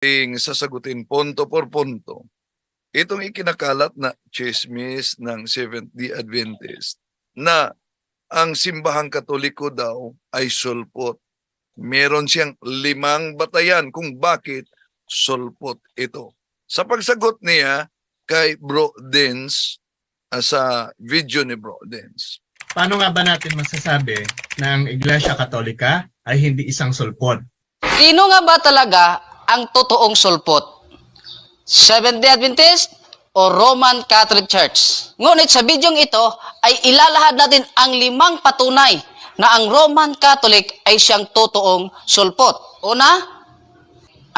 sasagutin punto por punto itong ikinakalat na chismis ng Seventh-day Adventist na ang simbahang katoliko daw ay sulpot. Meron siyang 5 batayan kung bakit sulpot ito. Sa pagsagot niya kay Bro Dens, sa video ni Bro Dens. Paano nga ba natin masasabi na ang Iglesia Katolika ay hindi isang sulpot? Sino nga ba talaga ang totoong sulpot? Seventh-day Adventist o Roman Catholic Church? Ngunit sa bidyong ito ay ilalahad natin ang 5 patunay na ang Roman Catholic ay siyang totoong sulpot. Una,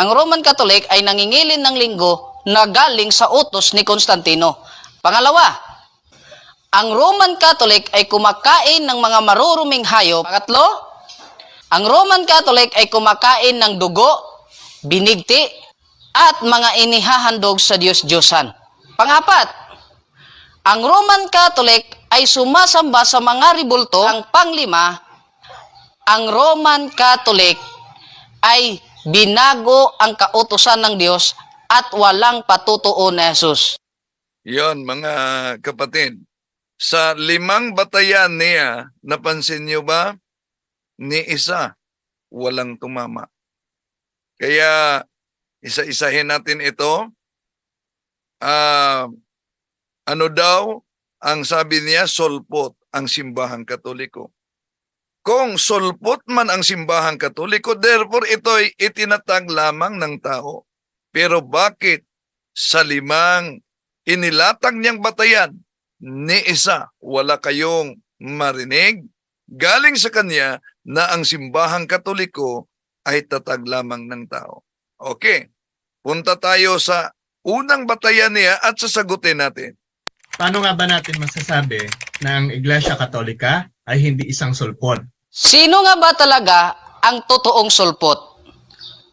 ang Roman Catholic ay nangingilin ng linggo na galing sa utos ni Constantino. Pangalawa, ang Roman Catholic ay kumakain ng mga maruruming hayop. Pangatlo, ang Roman Catholic ay kumakain ng dugo, binigti, at mga inihahandog sa Diyos-Diyosan. Pangapat, ang Roman Catholic ay sumasamba sa mga ribulto. Ang panglima, ang Roman Catholic ay binago ang kautusan ng Diyos at walang patutuo na Jesus. Yon mga kapatid. Sa 5 batayan niya, napansin niyo ba? Ni isa, walang tumama. Kaya isa-isahin natin ito. Ano daw ang sabi niya? Sulpot ang simbahang katoliko. Kung sulpot man ang simbahang katoliko, therefore ito'y itinatag lamang ng tao. Pero bakit sa 5 inilatag niyang batayan, ni isa wala kayong marinig? Galing sa kanya na ang simbahang katoliko ay tatag lamang ng tao. Okay, punta tayo sa unang batayan niya at sasagutin natin. Paano nga ba natin masasabi na ang Iglesia Katolika ay hindi isang sulpot? Sino nga ba talaga ang totoong sulpot?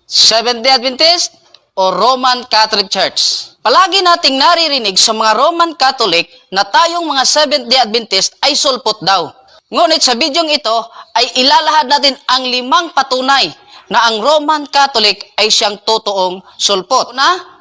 Seventh-day Adventist o Roman Catholic Church? Palagi nating naririnig sa mga Roman Catholic na tayong mga Seventh-day Adventist ay sulpot daw. Ngunit sa bidyong ito ay ilalahad natin ang 5 patunay na ang Roman Catholic ay siyang totoong sulpot. Una,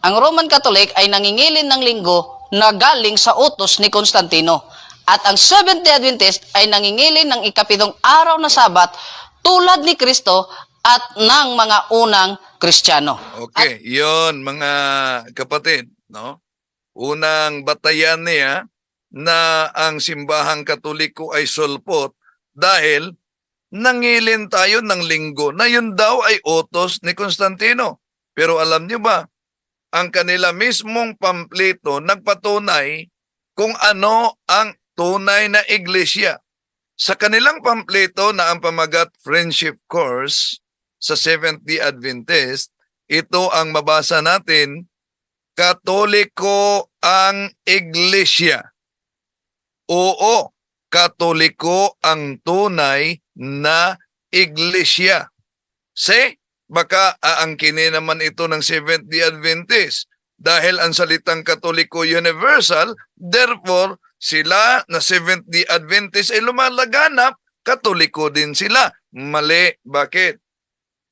ang Roman Catholic ay nangingilin ng linggo na galing sa utos ni Constantino. At ang Seventh-day Adventist ay nangingilin ng ika-7 araw na Sabat tulad ni Kristo at ng mga unang Kristiyano. Okay, yon mga kapatid, no? Unang batayan niya na ang simbahang katoliko ay sulpot dahil nangilin tayo ng linggo na yun daw ay utos ni Constantino. Pero alam niyo ba, ang kanila mismong pamplito nagpatunay kung ano ang tunay na iglesia. Sa kanilang pamplito na ang pamagat Friendship Course sa Seventh-day Adventist, ito ang mabasa natin, Katoliko ang iglesia. Oo, Katoliko ang tunay na iglesia. Baka aangkinin naman ito ng Seventh-day Adventist dahil ang salitang Katoliko universal, therefore sila na Seventh-day Adventist ay lumalaganap, Katoliko din sila. Mali. Bakit?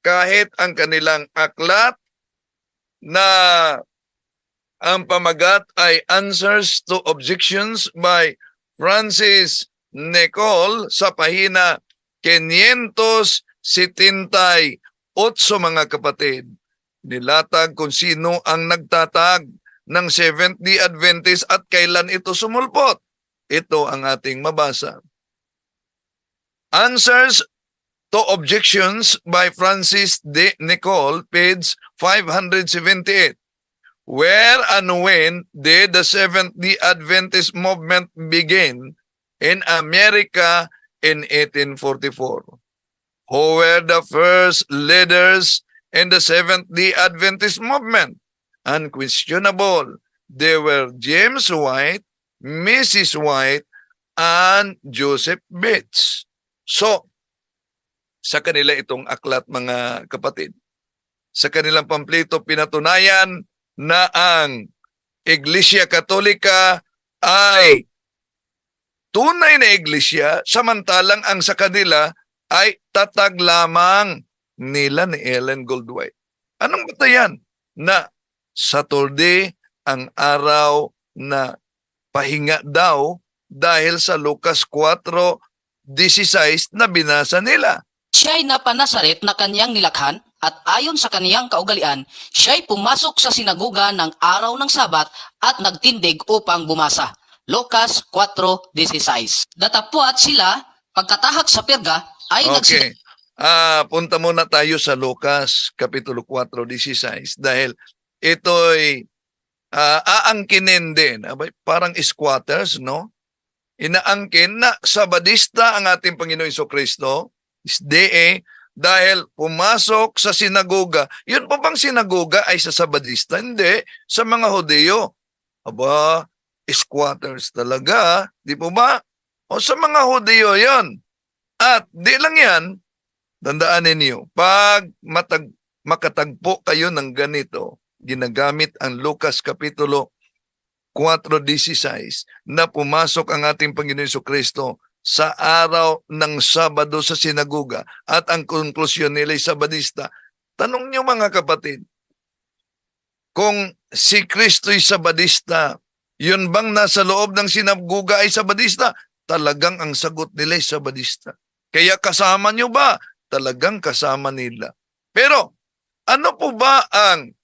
Kahit ang kanilang aklat na ang pamagat ay Answers to Objections by Francis Nicol sa pahina 578, mga kapatid, nilatag kung sino ang nagtatag ng Seventh-day Adventist at kailan ito sumulpot. Ito ang ating mabasa. Answers to Objections by Francis de Nicol, page 578. Where and when did the Seventh-day Adventist movement begin in America in 1844? Who were the first leaders in the Seventh-day Adventist movement? Unquestionable. They were James White, Mrs. White, and Joseph Bates. So, sa kanila itong aklat, mga kapatid. Sa kanilang pamplito, pinatunayan na ang Iglesia Katolika ay tunay na iglesia, samantalang ang sa kanila ay tatag lamang nila ni Ellen Goldwhite. Anong batayan? Na Saturday ang araw na pahinga daw dahil sa Lucas 4:16 na binasa nila. Siya'y napanasaret na kaniyang nilakhan at ayon sa kaniyang kaugalian, siya'y pumasok sa sinaguga ng araw ng Sabat at nagtindig upang bumasa. Lucas 4:16. Datapwat sila, pagkatahak sa Perga, ay Okay. Punta muna tayo sa Lucas Kapitulo 4:16 dahil ito'y aangkinin din. Abay, parang squatters, no? Inaangkin na Sabadista ang ating Panginoon Jesucristo, isdee, dahil pumasok sa sinagoga. Yun po bang sinagoga ay sa Sabadista? Hindi, sa mga Hudyo. Aba, squatters talaga, di po ba? O sa mga Hudyo yon. At di lang yan, tandaan ninyo, pag makatagpo kayo ng ganito, ginagamit ang Lucas Kapitulo 4:16 na pumasok ang ating Panginoon Jesucristo sa araw ng Sabado sa sinagoga at ang konklusyon nila ay Sabadista. Tanong niyo mga kapatid, kung si Kristo'y Sabadista, yun bang nasa loob ng sinagoga ay Sabadista? Talagang ang sagot nila ay Sabadista. Kaya kasama niyo ba? Talagang kasama nila. Pero ano po ba ang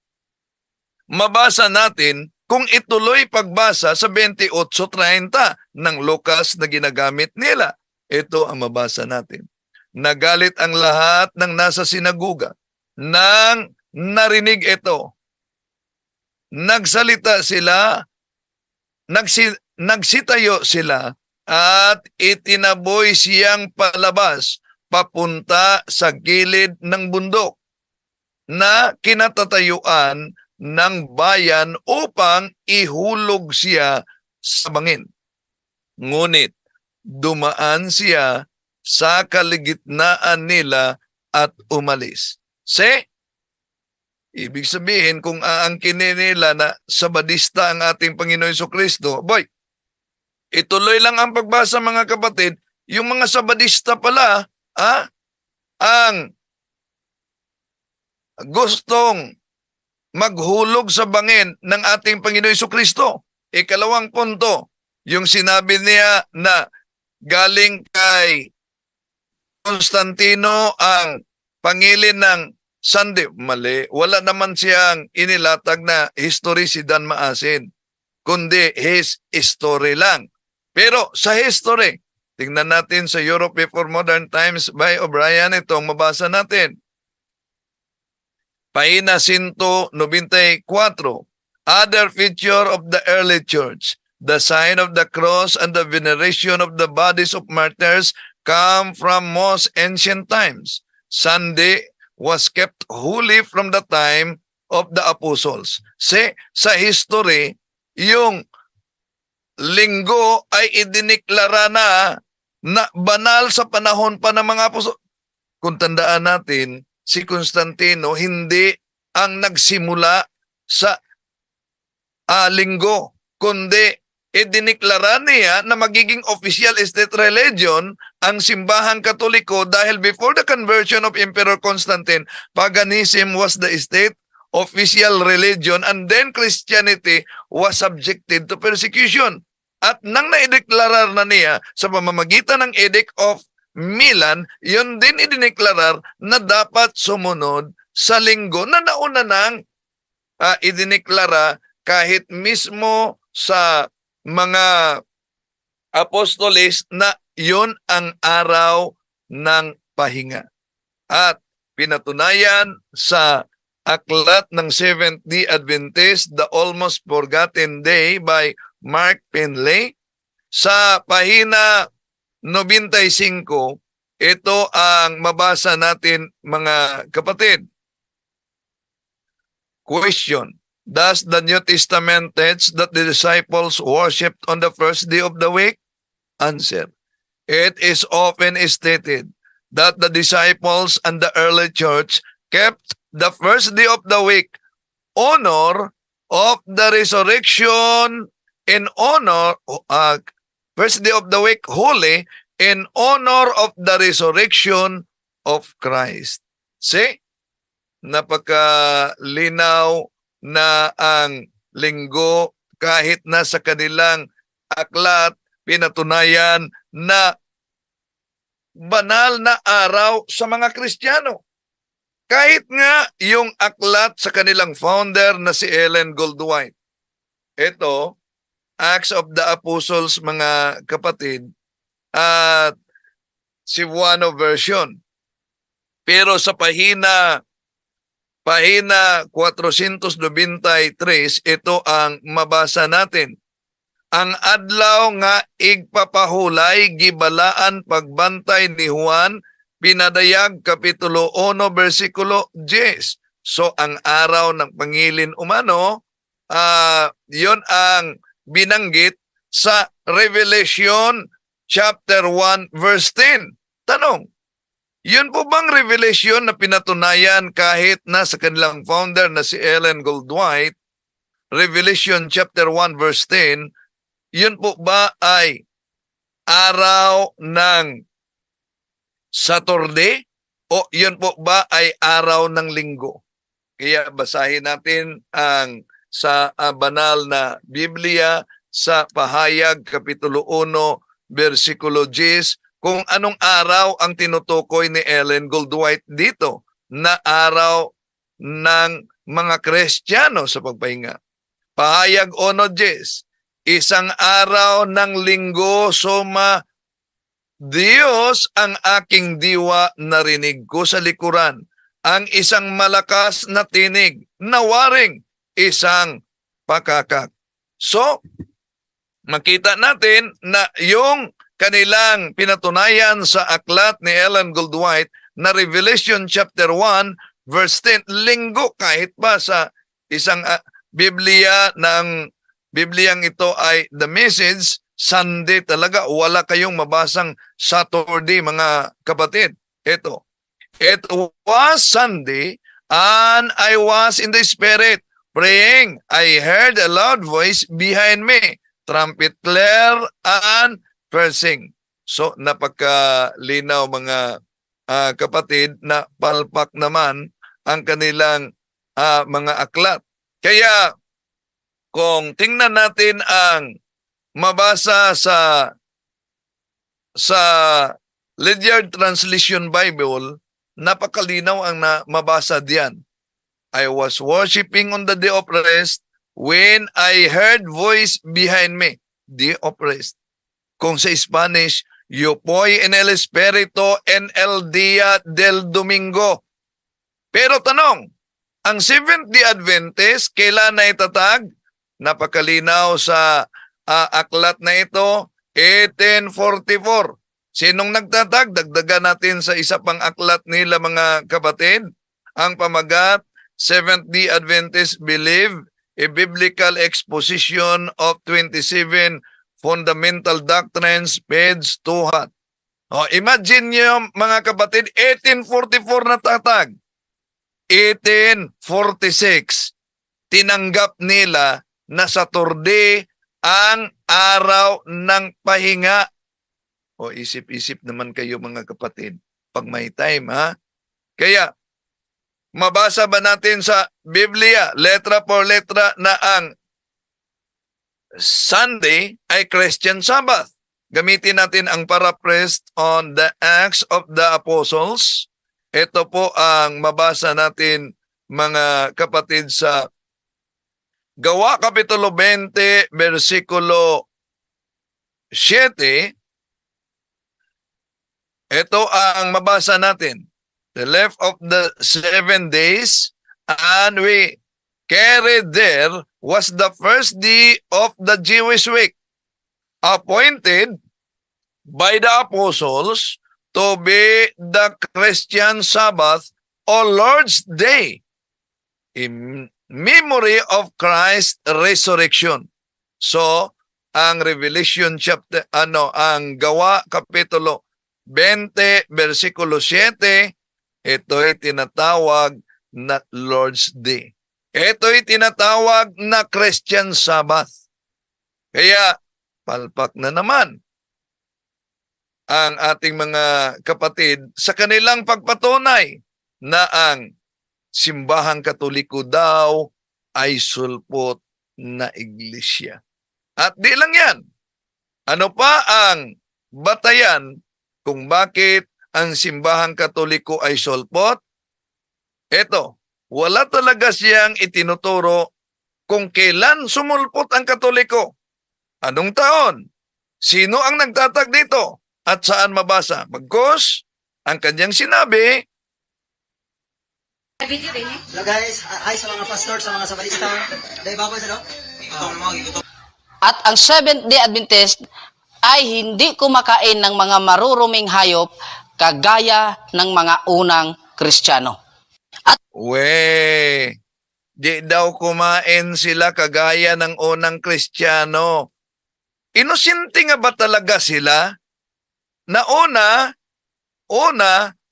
mabasa natin kung ituloy pagbasa sa 28:30 ng Lucas na ginagamit nila? Ito ang mabasa natin. Nagalit ang lahat ng nasa sinaguga nang narinig ito. Nagsalita sila, nagsitayo sila at itinaboy siyang palabas papunta sa gilid ng bundok na kinatatayuan ng bayan upang ihulog siya sa bangin. Ngunit dumaan siya sa kaligitnaan nila at umalis. Ibig sabihin, kung aangkinin nila na Sabadista ang ating Panginoon Jesucristo, boy, ituloy lang ang pagbasa mga kapatid, yung mga Sabadista pala, ang gustong maghulog sa bangin ng ating Panginoon Jesucristo. Ikalawang punto, yung sinabi niya na galing kay Constantino ang pangilin ng Sunday. Mali. Wala naman siyang inilatag na history si Dan Maasin, kundi his story lang. Pero sa history, tingnan natin sa Europe Before Modern Times by O'Brien, itong mabasa natin. Pahina 194. Other feature of the early church, the sign of the cross and the veneration of the bodies of martyrs come from most ancient times. Sunday was kept holy from the time of the apostles. Sa history, yung linggo ay idiniklara na banal sa panahon pa ng mga apostol. Kung tandaan natin, si Constantino hindi ang nagsimula sa linggo, kundi idiniklara niya na magiging official state religion ang simbahang Katoliko dahil before the conversion of Emperor Constantine, paganism was the state official religion and then Christianity was subjected to persecution. At nang naideklarar na niya sa pamamagitan ng Edict of Milan, yun din idineklarar na dapat sumunod sa linggo na nauna nang idineklara kahit mismo sa mga apostoles na yun ang araw ng pahinga. At pinatunayan sa Aklat ng Seventh-day Adventist, The Almost Forgotten Day by Mark Penley, sa pahina 95, ito ang mabasa natin mga kapatid. Question: Does the New Testament teach that the disciples worshipped on the first day of the week? Answer: It is often stated that the disciples and the early church kept the first day of the week honor of the resurrection in honor first day of the week holy in honor of the resurrection of Christ. See? Napakalinaw na ang linggo kahit na sa kanilang aklat pinatunayan na banal na araw sa mga Kristiyano. Kahit nga yung aklat sa kanilang founder na si Ellen Goldwhite. Ito, Acts of the Apostles, mga kapatid, at Cebuano version. Pero sa pahina 493, ito ang mabasa natin. Ang adlaw nga igpapahulay gibalaan pagbantay ni Juan, pinadayag kapitulo 1 bersikulo 10. So ang araw ng pangilin umano, yon ang binanggit sa Revelation chapter 1 verse 10. Tanong, yun po bang revelation na pinatunayan kahit na sa kanilang founder na si Ellen Goldwhite, Revelation chapter 1 verse 10, yun po ba ay araw ng Saturday o yun po ba ay araw ng linggo? Kaya basahin natin ang sa banal na Biblia sa Pahayag kapitulo 1 bersikulo 10 kung anong araw ang tinutukoy ni Ellen Goldwhite dito na araw ng mga Kristiyano sa pagpahinga. Pahayag 1:10, isang araw ng linggo soma Diyos ang aking diwa, narinig ko sa likuran ang isang malakas na tinig, nawaring isang pakakak. So, makita natin na yung kanilang pinatunayan sa aklat ni Ellen Goldwhite na Revelation chapter 1 verse 10, linggo kahit pa sa isang Biblia ng Bibliang ito ay the message, Sunday talaga, wala kayong mabasang Saturday, mga kapatid. Ito, it was Sunday and I was in the Spirit praying. I heard a loud voice behind me, trumpet clear and cursing. So napakalinaw, mga kapatid, na palpak naman ang kanilang mga aklat. Kaya kung tingnan natin ang mabasa sa Ledyard Translation Bible, napakalinaw ang mabasa diyan. I was worshiping on the day of rest when I heard voice behind me. Day of rest. Kung sa Spanish, yo voy en el espíritu en el día del domingo. Pero tanong, ang Seventh-day Adventist, kailan na itatag? Napakalinaw sa aklat na ito, 1844. Sinong nagtatag? Dagdagan natin sa isa pang aklat nila, mga kapatid. Ang pamagat, Seventh-day Adventist believe a biblical exposition of 27 fundamental doctrines, page 200. Imagine nyo, mga kapatid, 1844 na tatag. 1846, tinanggap nila na Saturday ang araw ng pahinga. Isip-isip naman kayo, mga kapatid, pag may time, ha? Kaya, mabasa ba natin sa Biblia, letra por letra, na ang Sunday ay Christian Sabbath? Gamitin natin ang paraphrase on the Acts of the Apostles. Ito po ang mabasa natin, mga kapatid, sa Gawa Kapitulo 20, versikulo 7. Ito ang mabasa natin. The left of the 7 days, and we carried there, was the first day of the Jewish week, appointed by the apostles to be the Christian Sabbath or Lord's Day, in memory of Christ's resurrection. So, ang Revelation chapter, ang Gawa Kapitulo 20, versikulo 7, ito'y tinatawag na Lord's Day. Ito'y tinatawag na Christian Sabbath. Kaya, palpak na naman ang ating mga kapatid sa kanilang pagpatunay na ang simbahang katoliko daw ay sulpot na iglesia. At di lang yan. Ano pa ang batayan kung bakit ang simbahang katoliko ay sulpot? Eto, wala talaga siyang itinuturo kung kailan sumulpot ang katoliko. Anong taon? Sino ang nagtatag dito? At saan mabasa? Bagkus, ang kanyang sinabi, Hello guys, hi sa mga pastor, sa mga sabalista. Dahil bago sa At ang Seventh-day Adventist ay hindi kumakain ng mga maruruming hayop kagaya ng mga unang Kristiyano. di daw kumain sila kagaya ng unang Kristiyano. Inosente nga ba talaga sila? Na una,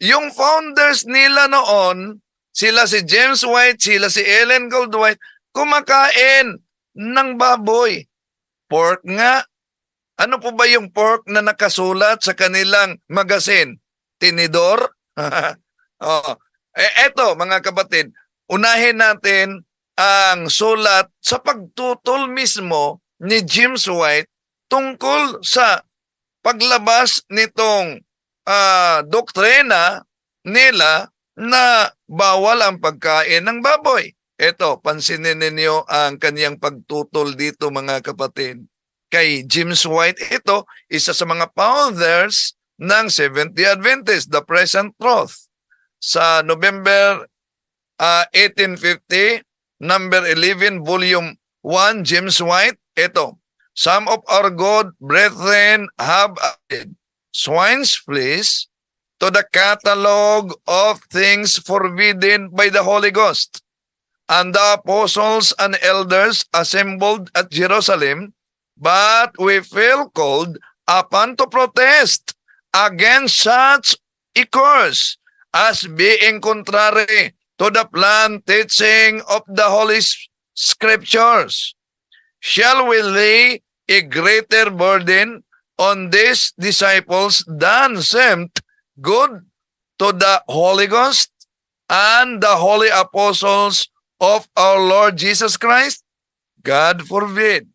yung founders nila noon, sila si James White, sila si Ellen Goldwhite, kumakain ng baboy. Pork nga. Ano po ba yung pork na nakasulat sa kanilang magazine? Tinidor? Oh. Eto, mga kapatid, unahin natin ang sulat sa pagtutol mismo ni James White tungkol sa paglabas nitong doktrina nila na bawal ang pagkain ng baboy. Ito, pansinin ninyo ang kanyang pagtutol dito, mga kapatid. Kay James White, ito, isa sa mga founders ng Seventh-day Adventist, The Present Truth. Sa November 1850, number 11, volume 1, James White, ito, some of our good brethren have added swine's flesh to the catalog of things forbidden by the Holy Ghost. And the apostles and elders assembled at Jerusalem, but we feel called upon to protest against such a course as being contrary to the plain teaching of the Holy Scriptures. Shall we lay a greater burden on these disciples than seemed good to the Holy Ghost and the holy apostles of our Lord Jesus Christ? God forbid.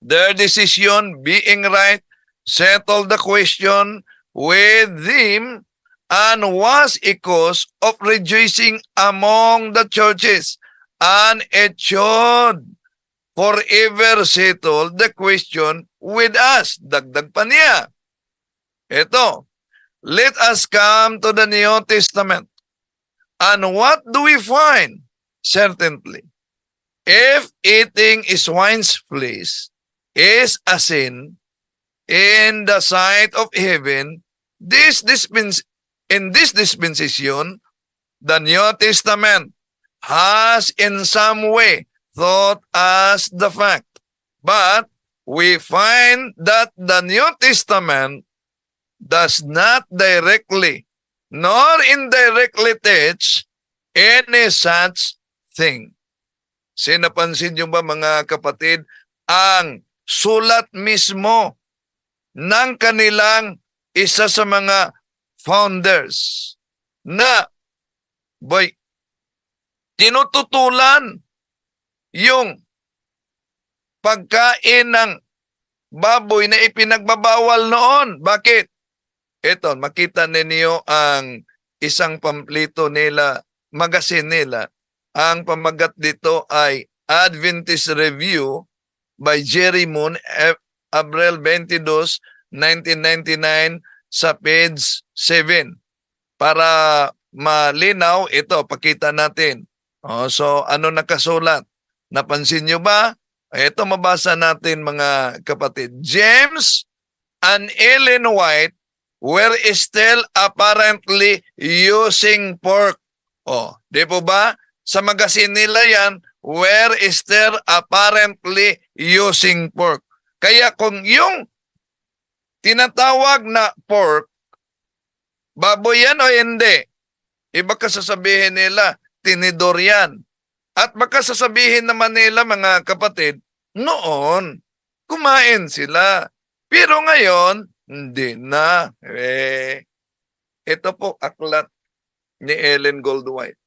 Their decision, being right, settled the question with them and was a cause of rejoicing among the churches, and it should forever settle the question with us. Dagdag pa niya. Ito, let us come to the New Testament. And what do we find? Certainly, if eating swine's flesh is a sin in the sight of heaven, in this dispensation, the New Testament has in some way thought as the fact. But we find that the New Testament does not directly nor indirectly teach any such thing. Sinapansin nyo ba, mga kapatid, ang sulat mismo ng kanilang isa sa mga founders na tinututulan yung pagkain ng baboy na ipinagbabawal noon. Bakit? Ito, makita ninyo ang isang pamplito nila, magazine nila. Ang pamagat dito ay Adventist Review by Jerry Moon, Abril 22, 1999, sa page 7. Para malinaw, ito, pakita natin. So, ano nakasulat? Napansin nyo ba? Ito, mabasa natin, mga kapatid. James and Ellen White were still apparently using pork. Di po ba? Sa magazine nila yan, were still apparently using pork. Kaya kung yung tinatawag na pork, baboy yan o hindi, baka sasabihin nila, tinidor yan. At baka sasabihin naman nila, mga kapatid, noon, kumain sila. Pero ngayon, hindi na. Ito po, aklat ni Ellen Goldwhite.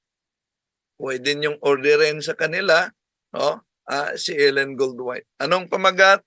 pwede niyong orderin sa kanila, si Ellen Goldwhite. Anong pamagat?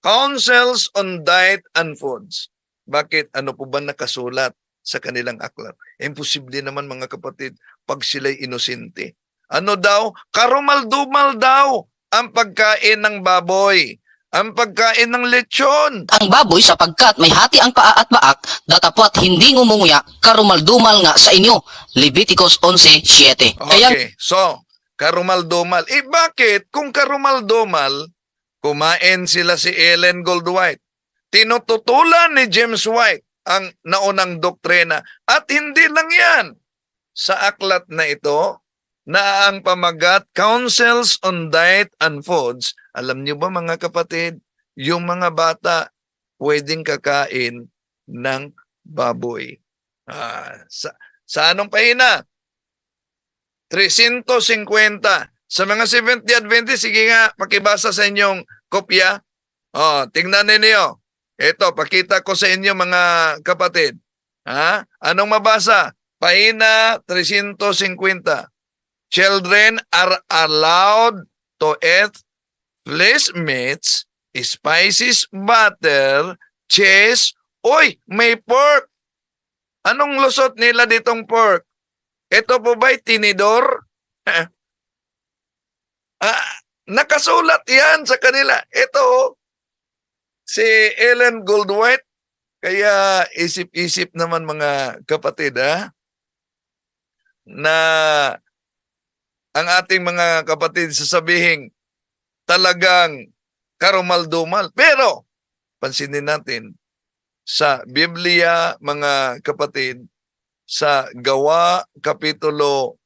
Counsels on Diet and Foods. Bakit? Ano po ba nakasulat sa kanilang aklat? Imposible naman mga kapatid pag sila'y inosente. Ano daw? Karumal-dumal daw ang pagkain ng baboy, ang pagkain ng lechon. Ang baboy sapagkat may hati ang paa at baak, datapwat hindi ngumunguya, karumal-dumal nga sa inyo. Leviticus 11:7. Okay, so, karumal-dumal. Bakit? Kung karumal-dumal, kumain sila si Ellen Goldwhite. Tinututulan ni James White ang naunang doktrina. At hindi lang yan. Sa aklat na ito, na ang pamagat Counsels on Diet and Foods, alam niyo ba mga kapatid, yung mga bata pwedeng kakain ng baboy. Sa anong pahina? 350. Sa mga Seventh-day Adventist, sige nga, pakibasa sa inyong kopya. Tingnan ninyo. Ito, pakita ko sa inyo mga kapatid. Anong mabasa? Pahina 350. Children are allowed to eat flesh meats, spices, butter, cheese. Uy, may pork. Anong lusot nila ditong pork? Ito po ba'y tinidor? Nakasulat yan sa kanila. Ito, si Ellen Goldwhite. Kaya isip-isip naman mga kapatid, na ang ating mga kapatid sasabihin talagang karumal-dumal. Pero, pansinin natin, sa Biblia, mga kapatid, sa Gawa, Kapitulo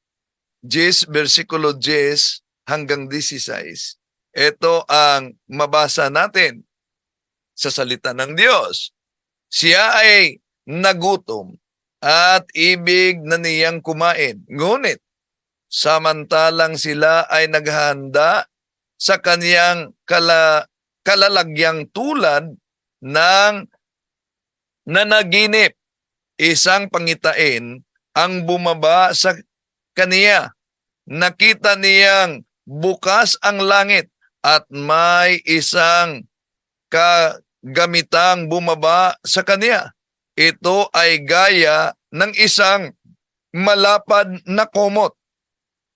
10, versikulo 10 hanggang 16, ito ang mabasa natin sa salita ng Diyos. Siya ay nagutom at ibig na niyang kumain. Ngunit, samantalang sila ay naghahanda sa kaniyang kalalagyang tulad ng nanaginip, isang pangitain ang bumaba sa kaniya. Nakita niyang bukas ang langit at may isang kagamitang bumaba sa kaniya. Ito ay gaya ng isang malapad na komot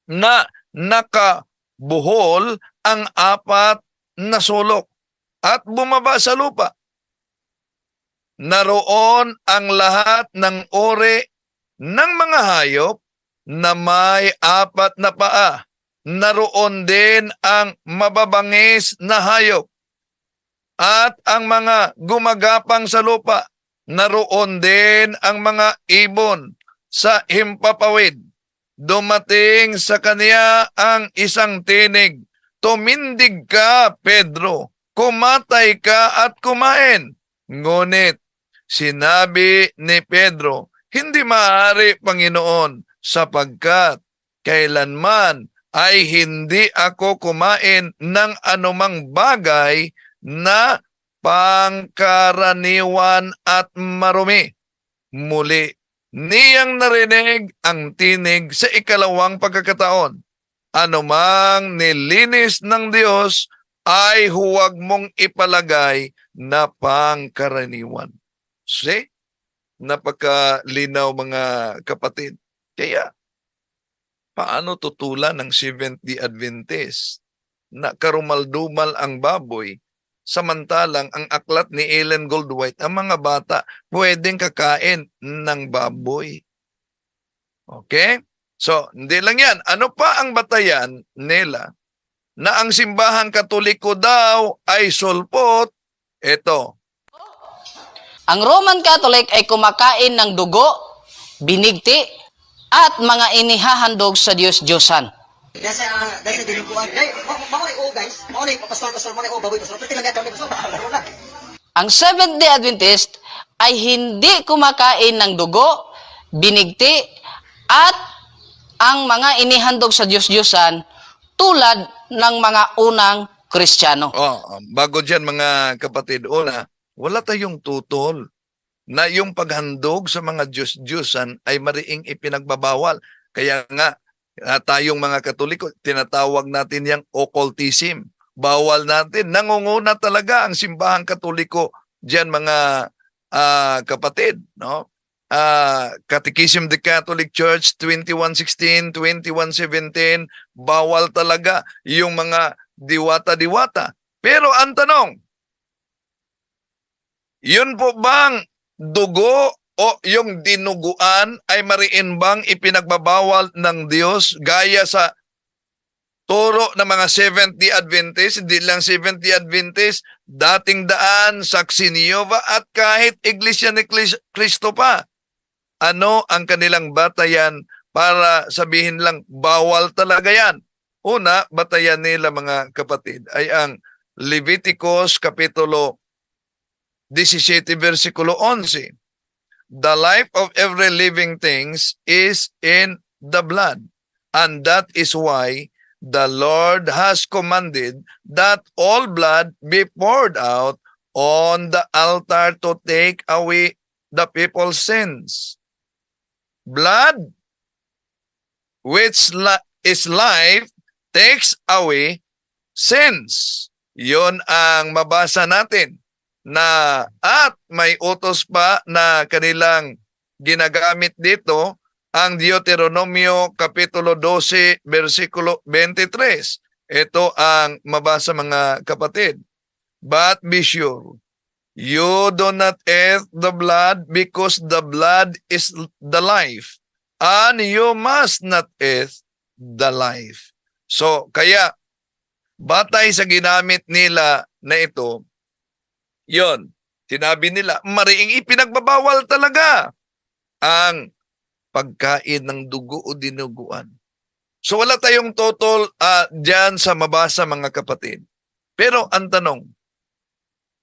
na nakabuhol ang 4 na sulok at bumaba sa lupa. Naroon ang lahat ng uri ng mga hayop na may 4 na paa. Naroon din ang mababangis na hayop at ang mga gumagapang sa lupa. Naroon din ang mga ibon sa himpapawid. Dumating sa kaniya ang isang tinig, "Tumindig ka, Pedro, kumatay ka at kumain." Ngunit sinabi ni Pedro, "Hindi maaari, Panginoon, sapagkat kailanman ay hindi ako kumain ng anumang bagay na pangkaraniwan at marumi." Muli niyang narinig ang tinig sa ikalawang pagkakataon, "Anumang nilinis ng Diyos ay huwag mong ipalagay na pangkaraniwan." See? Napakalinaw mga kapatid. Kaya, paano tutulan ng Seventh-day Adventist na karumal-dumal ang baboy, samantalang ang aklat ni Ellen Goldwhite, ang mga bata pwedeng kakain ng baboy. Okay? So, hindi lang yan. Ano pa ang batayan nila na ang simbahang Katoliko daw ay sulpot? Ito. Ang Roman Catholic ay kumakain ng dugo, binigti, at mga inihahandog sa Diyos-Diyosan. Dahil sa dinuguan. Maunay guys. Maunay, pastor, maunay baboy, pastor. Pwede lang kami, pastor. Ang Seventh-day Adventist ay hindi kumakain ng dugo, binigti, at ang mga inihandog sa Diyos-Diyosan tulad ng mga unang Kristiyano. Bago dyan mga kapatid, una, wala tayong tutol na yung paghandog sa mga Diyos-Diyosan ay mariing ipinagbabawal. Kaya nga, Tayong mga Katoliko, tinatawag natin yung occultism. Bawal natin. Nangunguna talaga ang simbahang Katoliko diyan, mga kapatid, no? Catechism of the Catholic Church 2116, 2117, bawal talaga yung mga diwata-diwata. Pero ang tanong, yun po bang dugo o yung dinuguan ay mariin bang ipinagbabawal ng Diyos gaya sa turo ng mga Seventh-day Adventist? Hindi lang Seventh-day Adventist, dating daan, Saksi ni Jehovah, at kahit Iglesia ni Cristo pa. Ano ang kanilang batayan para sabihin lang bawal talaga yan? Una, batayan nila mga kapatid ay ang Leviticus Kapitulo 17, versikulo 11. The life of every living things is in the blood, and that is why the Lord has commanded that all blood be poured out on the altar to take away the people's sins. Blood, which is life, takes away sins. Yon ang mabasa natin na, at may utos pa na kanilang ginagamit dito, ang Deuteronomio Kapitulo 12, versikulo 23. Ito ang mabasa mga kapatid. But be sure, you do not eat the blood, because the blood is the life, and you must not eat the life. So, kaya, batay sa ginamit nila na ito, yon, sinabi nila, mariing ipinagbabawal talaga ang pagkain ng dugo o dinuguan. So wala tayong total dyan sa mabasa mga kapatid. Pero ang tanong,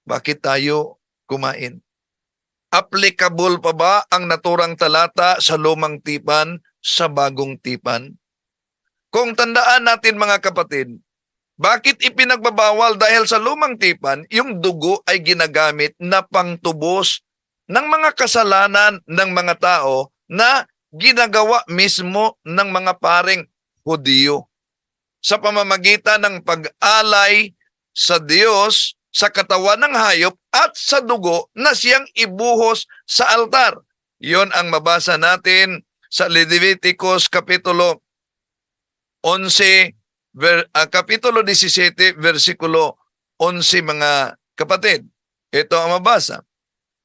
bakit tayo kumain? Applicable pa ba ang naturang talata sa lumang tipan sa bagong tipan? Kung tandaan natin mga kapatid, bakit ipinagbabawal? Dahil sa lumang tipan, yung dugo ay ginagamit na pangtubos ng mga kasalanan ng mga tao na ginagawa mismo ng mga paring Hudiyo sa pamamagitan ng pag-alay sa Diyos sa katawan ng hayop at sa dugo na siyang ibuhos sa altar. Yon ang mabasa natin sa Leviticus Kapitulo 11, Kapitulo 17, versikulo 11 mga kapatid. Ito ang mabasa.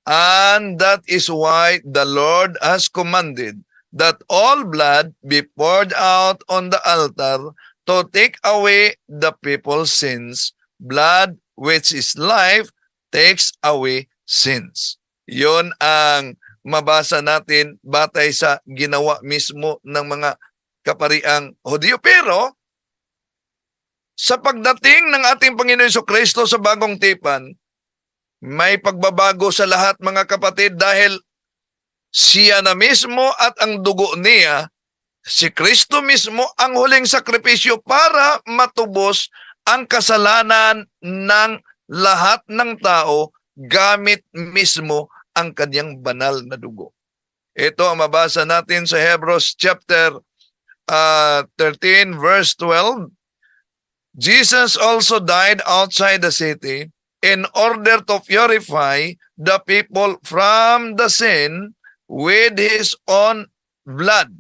And that is why the Lord has commanded that all blood be poured out on the altar to take away the people's sins. Blood, which is life, takes away sins. Yon ang mabasa natin batay sa ginawa mismo ng mga kapariang Hudiyo. Pero, sa pagdating ng ating Panginoon Jesucristo sa bagong tipan, may pagbabago sa lahat mga kapatid dahil siya na mismo at ang dugo niya, si Kristo mismo ang huling sakripisyo para matubos ang kasalanan ng lahat ng tao gamit mismo ang kanyang banal na dugo. Ito ang mabasa natin sa Hebrews chapter 13 verse 12. Jesus also died outside the city in order to purify the people from the sin with His own blood.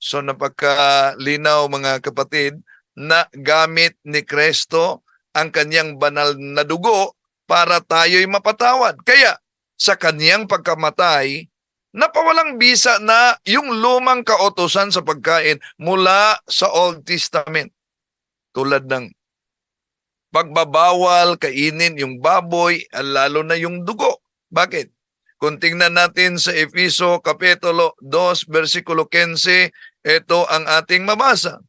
So napagkalinaw mga kapatid na gamit ni Kristo ang kanyang banal na dugo para tayo'y mapatawad. Kaya sa kanyang pagkamatay, napawalang bisa na yung lumang kautusan sa pagkain mula sa Old Testament. Tulad ng pagbabawal kainin yung baboy, lalo na yung dugo. Bakit? Kung tingnan natin sa Efeso Kapitulo 2, versikulo 15, ito ang ating mabasa.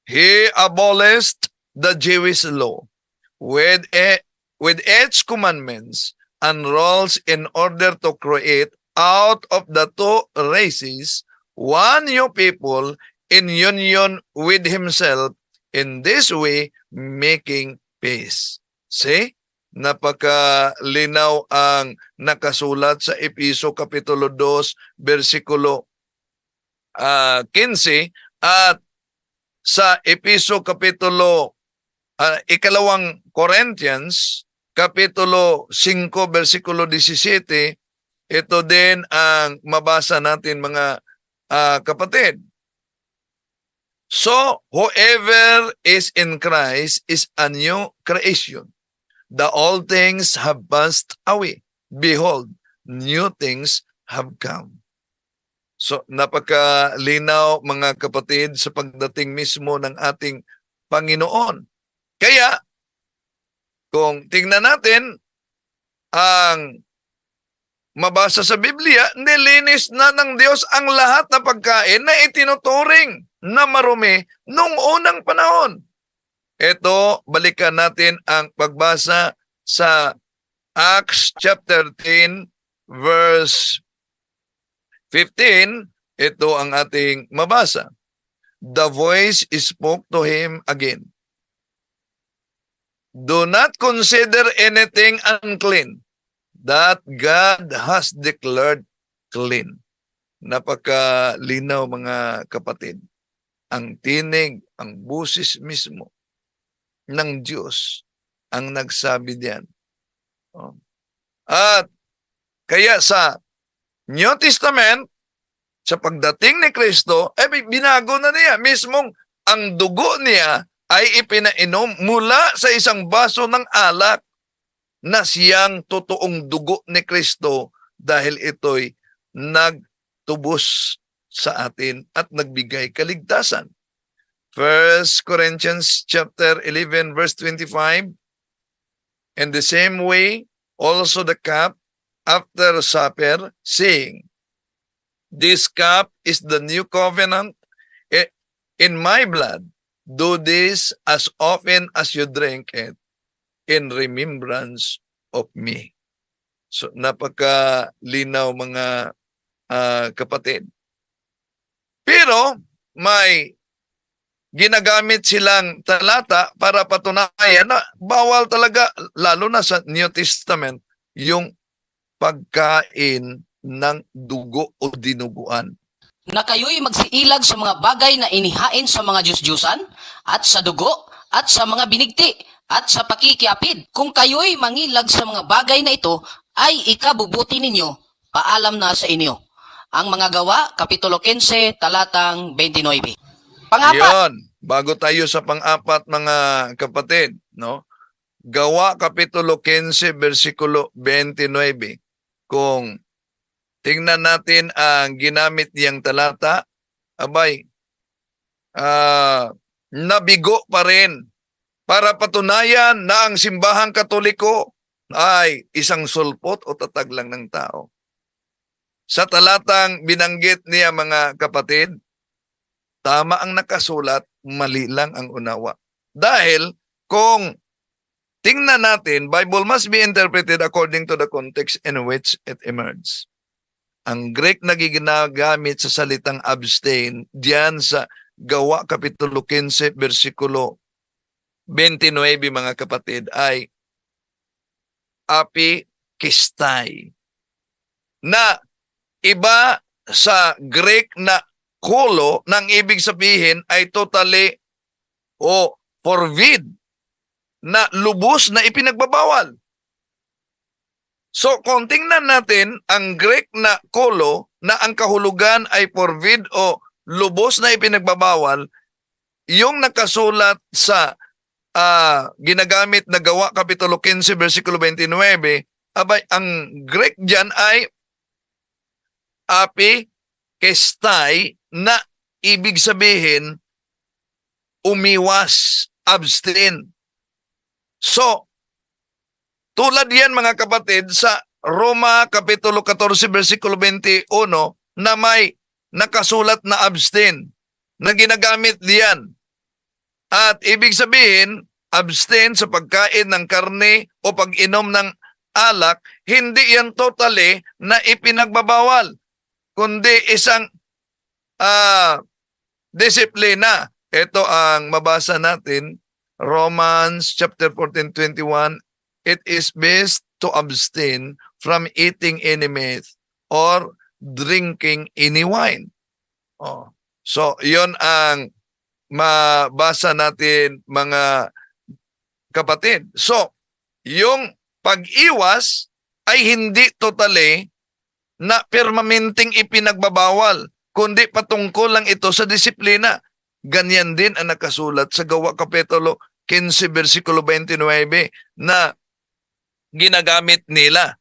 He abolished the Jewish law with its commandments and rules in order to create out of the two races one new people in union with Himself, in this way making peace. See? Napakalinaw ang nakasulat sa Efeso Kapitulo 2, versikulo 15, At sa Episo Kapitulo, ikalawang Corinthians, Kapitulo 5, versikulo 17, ito din ang mabasa natin mga kapatid. So, whoever is in Christ is a new creation. The old things have passed away. Behold, new things have come. So, napakalinaw mga kapatid sa pagdating mismo ng ating Panginoon. Kaya, kung tingnan natin ang mabasa sa Biblia, nilinis na ng Diyos ang lahat na pagkain na itinuturing na marumi nung unang panahon. Ito, balikan natin ang pagbasa sa Acts chapter 10, verse 15. Ito ang ating mabasa. The voice spoke to him again. Do not consider anything unclean that God has declared clean. Napakalinaw mga kapatid. Ang tinig, ang busis mismo ng Diyos ang nagsabi diyan. At kaya sa New Testament, sa pagdating ni Kristo, binago na niya. Mismong ang dugo niya ay ipinainom mula sa isang baso ng alak na siyang totoong dugo ni Kristo dahil ito'y nagtubos sa atin at nagbigay kaligtasan. 1 Corinthians chapter 11 verse 25. In the same way, also the cup after supper, saying, this cup is the new covenant in my blood. Do this as often as you drink it in remembrance of me. So, napakalinaw mga kapatid. Pero, may ginagamit silang talata para patunayan na bawal talaga, lalo na sa New Testament, yung pagkain ng dugo o dinuguan. Na kayo'y magsiilag sa mga bagay na inihain sa mga Diyos-Diyusan, at sa dugo, at sa mga binigti, at sa pakikiapid. Kung kayo'y mangilag sa mga bagay na ito, ay ikabubuti ninyo, paalam na sa inyo. Ang mga gawa, Kapitulo 15, talatang 29. Pangapat, Yun, bago tayo sa pang-apat mga kapatid, no? Gawa Kapitulo 15, versikulo 29. Kung tingnan natin ang ginamit niyang talata, nabigo pa rin para patunayan na ang simbahang Katoliko ay isang sulpot o tatag lang ng tao. Sa talatang binanggit niya mga kapatid, tama ang nakasulat, mali lang ang unawa. Dahil kung tingnan natin, Bible must be interpreted according to the context in which it emerges. Ang Greek na ginagamit sa salitang abstain, diyan sa Gawa Kapitulo 15, versikulo 29 mga kapatid, ay apikistai, na iba sa Greek na kulo, nang ibig sabihin ay totally o forbid, na lubos na ipinagbabawal. So, kung tingnan natin ang Greek na kulo, na ang kahulugan ay forbid o lubos na ipinagbabawal, yung nakasulat sa ginagamit na Gawa Kapitulo 15, versikulo 29, ang Greek dyan ay apikestai, na ibig sabihin umiwas, abstain. So, tulad yan mga kapatid sa Roma Kapitulo 14, versikulo 21, na may nakasulat na abstain, na ginagamit diyan. At ibig sabihin, abstain sa pagkain ng karne o pag-inom ng alak, hindi yan totally na ipinagbabawal, kundi isang disiplina. Ito ang mabasa natin, Romans chapter 14:21. It is best to abstain from eating any meat or drinking any wine. So, yon ang mabasa natin mga kapatid. So, yung pag-iwas ay hindi totally na permanenteng ipinagbabawal, kundi patungkol lang ito sa disiplina. Ganyan din ang nakasulat sa Gawa Kapitulo 15, versikulo 29 na ginagamit nila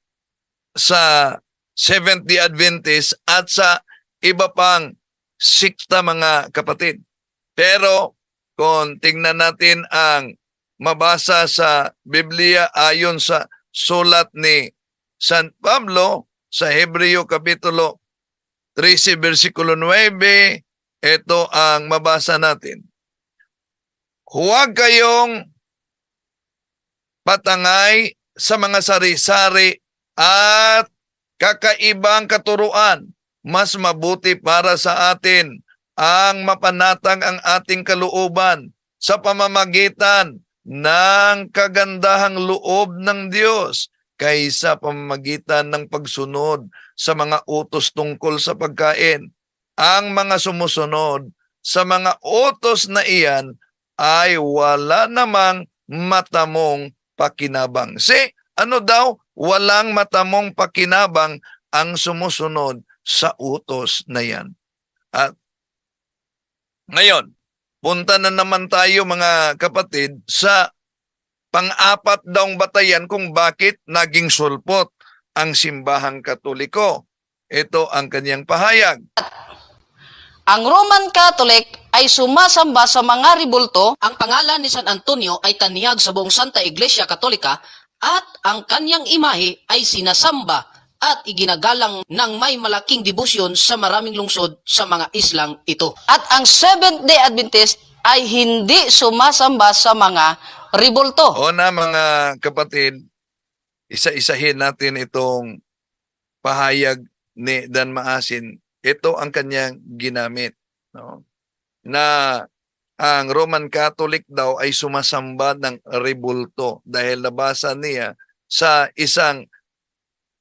sa Seventh-day Adventist at sa iba pang sikta, mga kapatid. Pero kung tingnan natin ang mabasa sa Biblia ayon sa sulat ni San Pablo sa Hebreo Kapitulo 13, versikulo 9, ito ang mabasa natin. Huwag kayong patangay sa mga sari-sari at kakaibang katuruan. Mas mabuti para sa atin ang mapanatag ang ating kalooban sa pamamagitan ng kagandahang loob ng Diyos kaysa pamamagitan ng pagsunod sa mga utos tungkol sa pagkain. Ang mga sumusunod sa mga utos na iyan ay wala namang matamong pakinabang. Ano daw? Walang matamong pakinabang ang sumusunod sa utos na yan. At ngayon, punta na naman tayo mga kapatid sa pang-apat daw batayan kung bakit naging sulpot ang simbahang Katoliko. Ito ang kanyang pahayag. Ang Roman Catholic ay sumasamba sa mga ribulto. Ang pangalan ni San Antonio ay tanihag sa buong Santa Iglesia Katolika at ang kanyang imahe ay sinasamba at iginagalang ng may malaking debosyon sa maraming lungsod sa mga islang ito. At ang Seventh-day Adventist ay hindi sumasamba sa mga ribulto. O na mga kapatid, isa-isahin natin itong pahayag ni Dan Maasin. Ito ang kanyang ginamit, no? Na ang Roman Catholic daw ay sumasamba ng ribulto dahil nabasa niya sa isang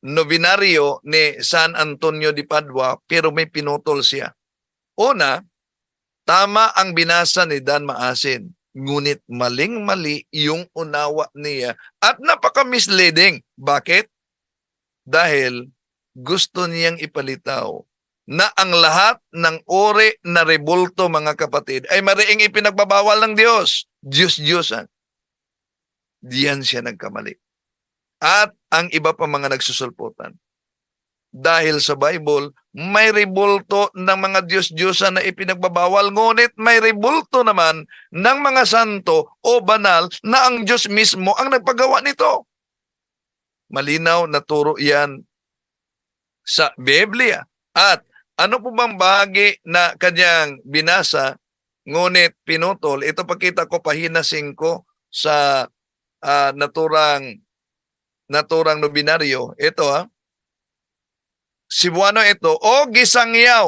novenaryo ni San Antonio de Padua, pero may pinutol siya. Una, tama ang binasa ni Dan Maasin, ngunit maling-mali yung unawa niya at napaka-misleading. Bakit? Dahil gusto niyang ipalitaw na ang lahat ng uri na rebulto, mga kapatid, ay mariing ipinagbabawal ng Diyos. Diyos-Diyosan. Diyan siya nagkamali. At ang iba pa mga nagsusulputan. Dahil sa Bible, may rebulto ng mga Diyos-Diyosan na ipinagbabawal, ngunit may rebulto naman ng mga santo o banal na ang Diyos mismo ang nagpagawa nito. Malinaw na turo yan sa Biblia. At ano po bang bahagi na kanyang binasa, ngunit pinutol? Ito pakita ko pahina 5 sa naturang nobenaryo. Ito Cebuano ito, o gisangyaw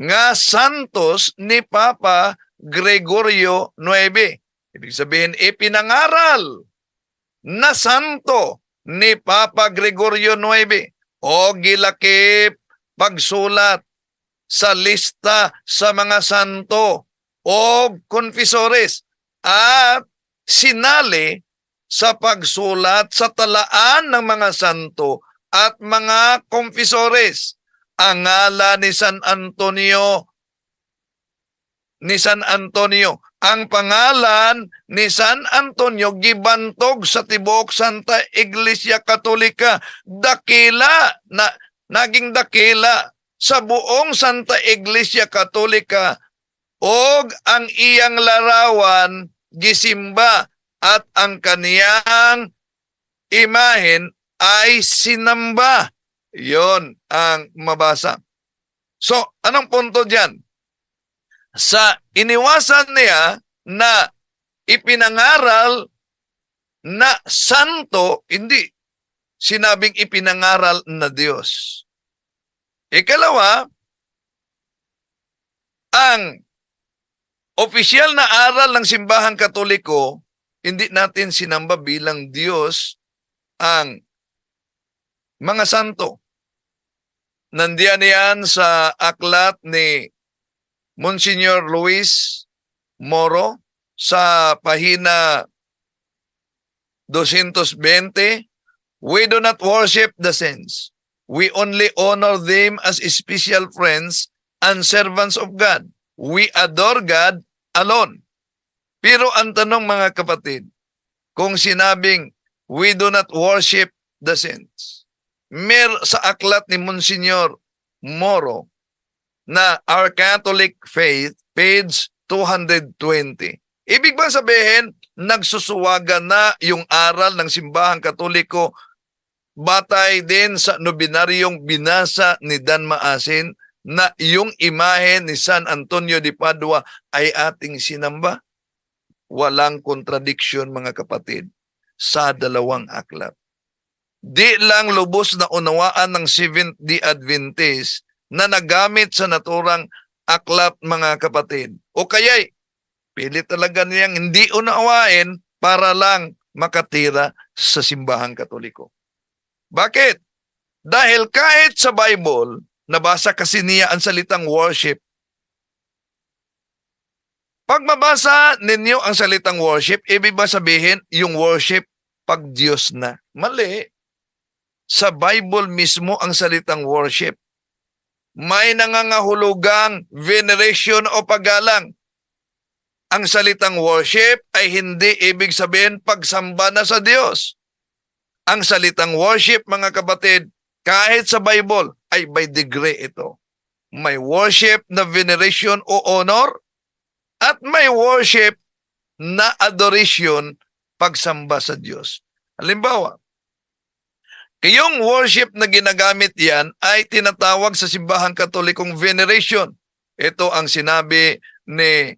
nga santos ni Papa Gregorio IX. Ibig sabihin, ipinangaral na santo ni Papa Gregorio IX o gilakip pagsulat sa lista sa mga santo o konfesores at sinali sa pagsulat sa talaan ng mga santo at mga konfesores ang ngalan ni San Antonio. Ang pangalan ni San Antonio gibantog sa tibuok Santa Iglesia Katolika. Naging dakila sa buong Santa Iglesia Katolika og ang iyang larawan gisimba at ang kaniyang imahen ay sinamba. Yon ang mabasa. So, anong punto diyan? Sa iniwasan niya na ipinangaral na santo, hindi sinabing ipinangaral na Diyos. Ikalawa, ang opisyal na aral ng simbahang Katoliko, hindi natin sinamba bilang Diyos ang mga santo. Nandiyan yan sa aklat ni Monsignor Luis Moro sa pahina 220, we do not worship the saints. We only honor them as special friends and servants of God. We adore God alone. Pero ang tanong mga kapatid, kung sinabing we do not worship the saints, sa aklat ni Monsignor Moro na Our Catholic Faith, page 220. Ibig bang sabihin, nagsusuwagan na yung aral ng simbahang Katoliko batay din sa nobinaryong binasa ni Dan Maasin na yung imahe ni San Antonio de Padua ay ating sinamba? Walang contradiction mga kapatid sa dalawang aklat. Di lang lubos na unawaan ng Seventh-day Adventist na nagamit sa naturang aklat mga kapatid. O kaya'y pilit talaga niyang hindi unawain para lang makatira sa simbahang Katoliko. Bakit? Dahil kahit sa Bible, nabasa kasi niya ang salitang worship. Pag mabasa ninyo ang salitang worship, ibig ba sabihin yung worship pag Diyos na? Mali. Sa Bible mismo ang salitang worship. May nangangahulugang veneration o paggalang. Ang salitang worship ay hindi ibig sabihin pagsamba na sa Diyos. Ang salitang worship, mga kapatid, kahit sa Bible, ay by degree ito. May worship na veneration o honor at may worship na adoration, pagsamba sa Diyos. Halimbawa, kayong worship na ginagamit yan ay tinatawag sa simbahang Katolikong veneration. Ito ang sinabi ni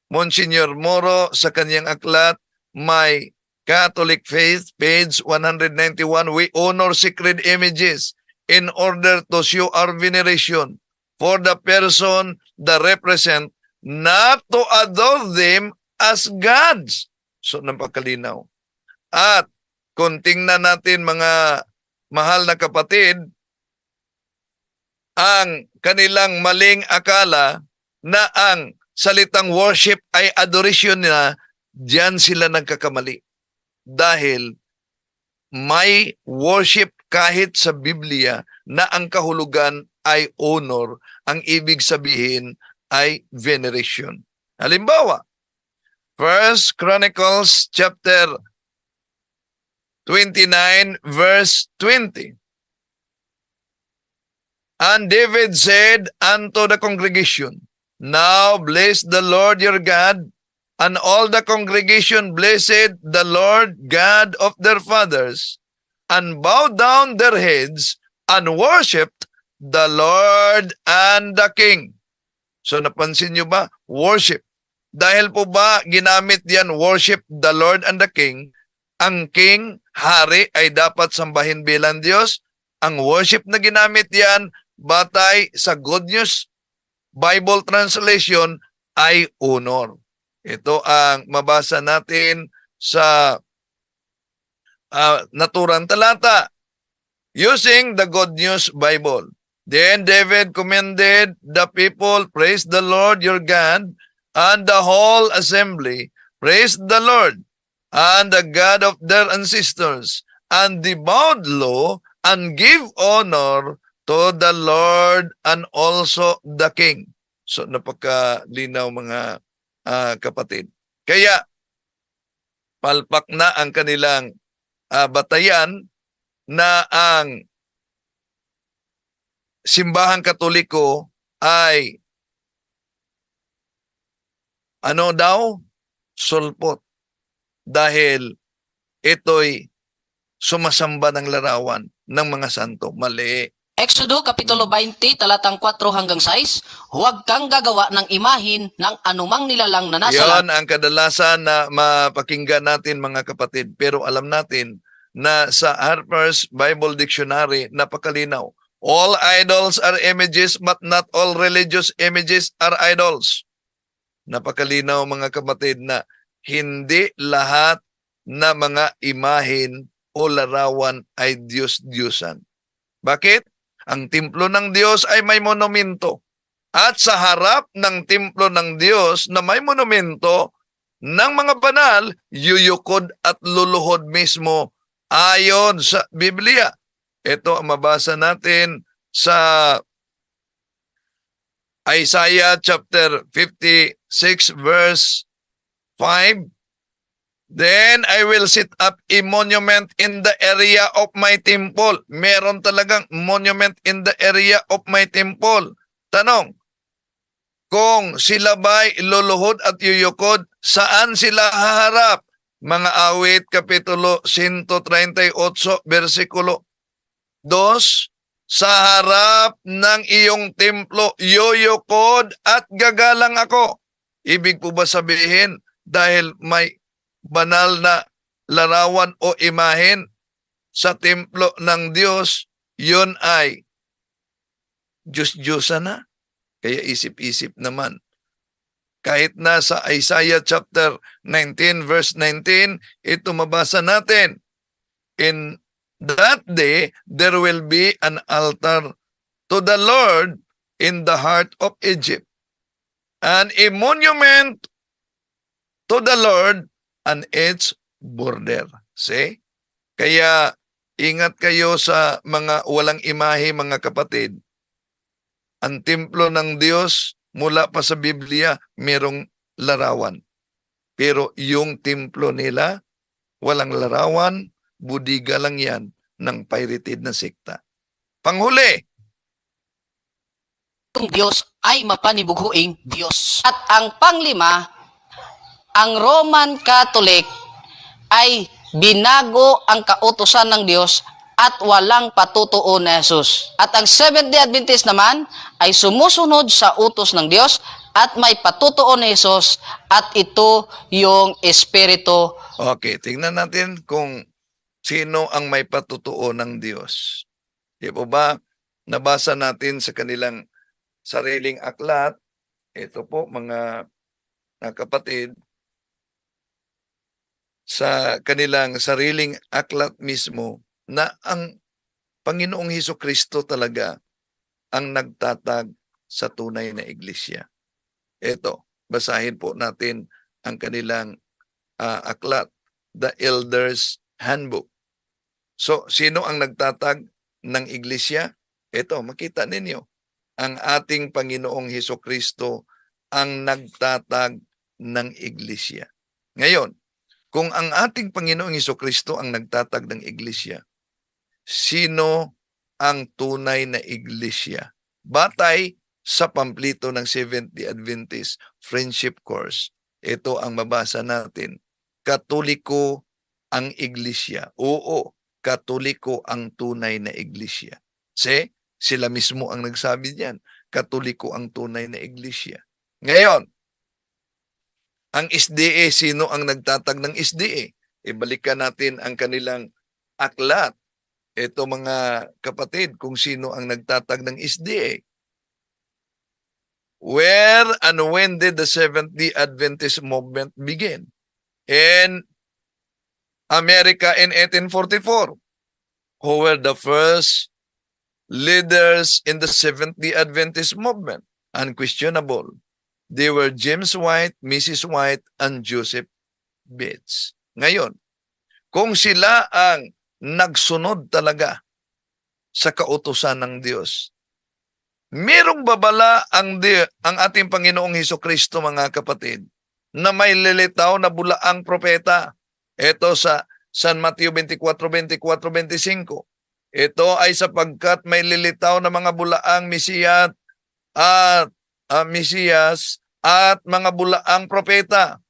Monsignor Moro sa kanyang aklat, My Catholic Faith, page 191, we honor sacred images in order to show our veneration for the person that represent, not to adore them as gods. So, napakakalinaw. At kung tingnan natin mga mahal na kapatid, ang kanilang maling akala na ang salitang worship ay adoration na, diyan sila nagkakamali. Dahil may worship kahit sa Biblia na ang kahulugan ay honor, ang ibig sabihin ay veneration. Halimbawa, 1 Chronicles chapter 29 verse 20. And David said unto the congregation, Now bless the Lord your God. And all the congregation blessed the Lord God of their fathers, and bowed down their heads, and worshipped the Lord and the King. So napansin nyo ba? Worship. Dahil po ba ginamit yan, worship the Lord and the King, ang King, Hari, ay dapat sambahin bilang Diyos. Ang worship na ginamit yan, batay sa Good News Bible Translation, ay honor. Ito ang mabasa natin sa naturang talata using the Good News Bible. Then David commended the people, praise the Lord your God, and the whole assembly, praise the Lord, and the God of their ancestors, and they bowed low and give honor to the Lord and also the King. So napakalinaw mga kapatid. Kaya, palpak na ang kanilang batayan na ang simbahang Katoliko ay ano daw? Sulpot. Dahil ito'y sumasamba ng larawan ng mga santo. Mali. Exodo Kapitulo 20, talatang 4 hanggang 6, huwag kang gagawa ng imahin ng anumang nilalang na nasa Yan ang kadalasan na mapakinggan natin mga kapatid. Pero alam natin na sa Harper's Bible Dictionary, napakalinaw. All idols are images, but not all religious images are idols. Napakalinaw mga kapatid na hindi lahat na mga imahin o larawan ay Diyos-Diyosan. Bakit? Ang templo ng Diyos ay may monumento. at sa harap ng templo ng Diyos na may monumento ng mga banal, yuyukod at luluhod mismo ayon sa Biblia. Ito ang mabasa natin sa Isaiah chapter 56 verse 5. Then I will set up a monument in the area of my temple. Meron talagang monument in the area of my temple. Tanong, kung sila ba'y luluhod at yuyukod, saan sila haharap? Mga Awit, Kapitulo 138, versikulo 2, sa harap ng iyong templo, yuyukod at gagalang ako. Ibig po ba sabihin, dahil may banal na larawan o imahen sa templo ng Diyos, yun ay Diyos-Diyosa na? Kaya isip-isip naman. Kahit na sa Isaiah chapter 19 verse 19, ito mabasa natin. In that day, there will be an altar to the Lord in the heart of Egypt, and a monument to the Lord on its border. See? Kaya ingat kayo sa mga walang imahe, mga kapatid. Ang templo ng Diyos, mula pa sa Biblia, merong larawan. Pero yung templo nila, walang larawan, budiga lang yan ng pirated na sekta. Panghuli, Ang Diyos ay mapanibuguing Diyos. At ang panglima, ang Roman Catholic ay binago ang kautusan ng Diyos at walang patutuo na Jesus. At ang Seventh-day Adventist naman ay sumusunod sa utos ng Diyos at may patutuo na Jesus at ito yung Espiritu. okay, tingnan natin kung sino ang may patutuo ng Diyos. Di po ba, nabasa natin sa kanilang sariling aklat, ito po mga kapatid, sa kanilang sariling aklat mismo, na ang Panginoong Hesukristo talaga ang nagtatag sa tunay na iglesia. Ito, basahin po natin ang kanilang aklat, The Elders Handbook. So, sino ang nagtatag ng iglesia? Ito, makita ninyo. Ang ating Panginoong Hesukristo ang nagtatag ng iglesia. Ngayon, kung ang ating Panginoong Hesukristo ang nagtatag ng iglesia, sino ang tunay na iglesia? Batay sa pamplito ng Seventh-day Adventist Friendship Course, ito ang mabasa natin. Katoliko ang iglesia. Oo, Katoliko ang tunay na iglesia. Sila mismo ang nagsabi niyan. Katoliko ang tunay na iglesia. Ngayon, ang SDA, sino ang nagtatag ng SDA? Ibalikan natin ang kanilang aklat. Ito mga kapatid, kung sino ang nagtatag ng SDA. Where and when did the Seventh-day Adventist movement begin? In America in 1844. Who were the first leaders in the Seventh-day Adventist movement? Unquestionable. They were James White, Mrs. White, and Joseph Bates. Ngayon, kung sila ang nagsunod talaga sa kautusan ng Diyos, merong babala ang ating Panginoong Hesukristo, mga kapatid, na may lilitaw na bulaang propeta. Ito sa San Mateo 24:24-25. Ito ay sapagkat may lilitaw na mga bulaang Mesiyas at mga bulaang propeta.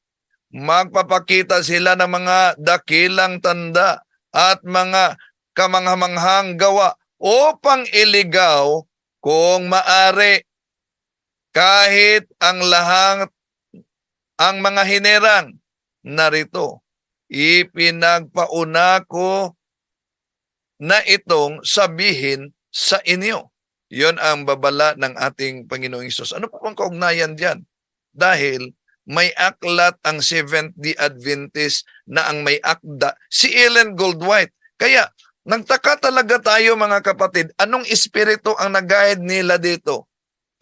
Magpapakita sila ng mga dakilang tanda at mga kamanghamanghang gawa upang iligaw kung maari kahit ang mga hinerang. Narito, ipinagpauna ko na itong sabihin sa inyo. Yon ang babala ng ating Panginoong Hesus. Ano po ang kaugnayan diyan? Dahil may aklat ang Seventh-day Adventist na ang may akda, si Ellen Goldwhite. Kaya, nagtaka talaga tayo, mga kapatid, anong espiritu ang nag-guide nila dito?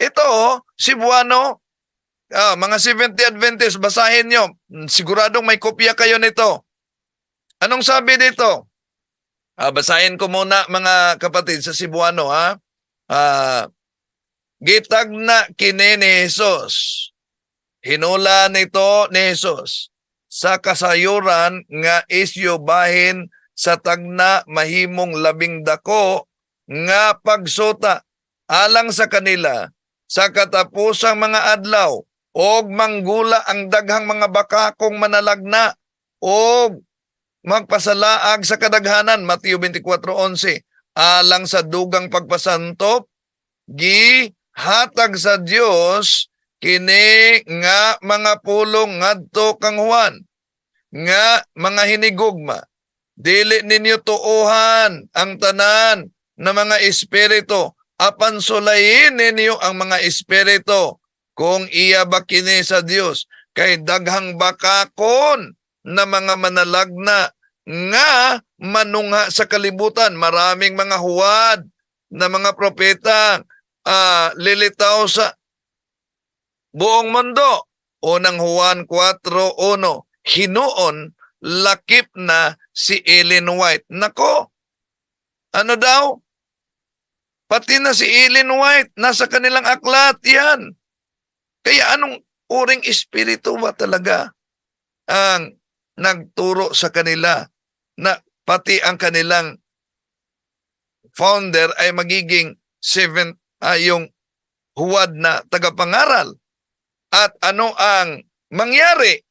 Ito, Cebuano, mga Seventh Day Adventist, basahin nyo. Siguradong may kopya kayo nito. Anong sabi dito? Basahin ko muna mga kapatid sa Cebuano, ha? Gitag na kini ni Jesus. Hinula nito ni Jesus. Sa kasayuran nga isyo bahin sa tagna mahimong labing dako nga pagsuta alang sa kanila sa katapusang mga adlaw og manggula ang daghang mga bakakong manalagna og magpasalaag sa kadaghanan. Mateo 24:11. Alang sa dugang pagpasantop gihatag sa Dios kini nga mga pulong ngadto kang Juan nga mga hinigugma. Dili ninyo tuuhan ang tanan na mga espiritu, apan sulayin ninyo ang mga espiritu kung iya ba kini sa Dios. Kay daghang bakakon na mga manalagna nga manungha sa kalibutan. Maraming mga huwad na mga propeta lilitaw sa buong mundo. Unang Juan 4:1, hinuon lakip na si Ellen White. Nako, ano daw? Pati na si Ellen White, nasa kanilang aklat yan. Kaya anong uring espiritu ba talaga ang nagturo sa kanila na pati ang kanilang founder ay magiging yung huwad na tagapangaral? At ano ang mangyari?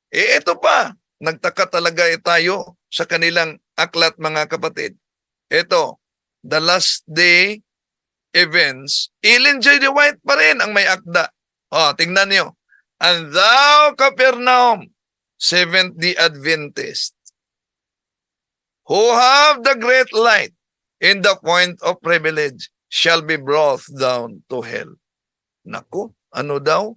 Ito pa, nagtaka talaga tayo sa kanilang aklat, mga kapatid. Ito, the last day events, Ellen J. D. White pa rin ang may akda. Tingnan nyo. And thou, Capernaum, Seventh-day Adventist, who have the great light in the point of privilege, shall be brought down to hell. Naku, ano daw?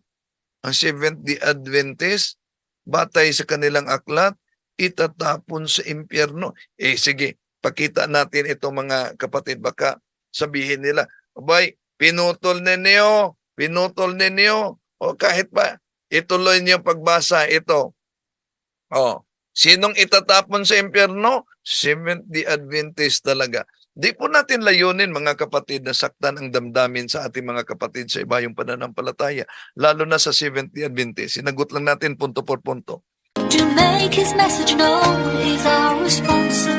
Ang Seventh-day Adventist, batay sa kanilang aklat, itatapon sa impyerno. Sige, pakita natin ito, mga kapatid. Baka sabihin nila, abay, pinutol ninyo. O kahit pa, ituloy niyo pagbasa ito. Sinong itatapon sa impyerno? Seventh-day Adventist talaga. Di po natin layunin, mga kapatid, na saktan ang damdamin sa ating mga kapatid sa ibayong pananampalataya, lalo na sa Seventh-day Adventist. Sinagot lang natin punto por punto. To make his message known is our responsibility.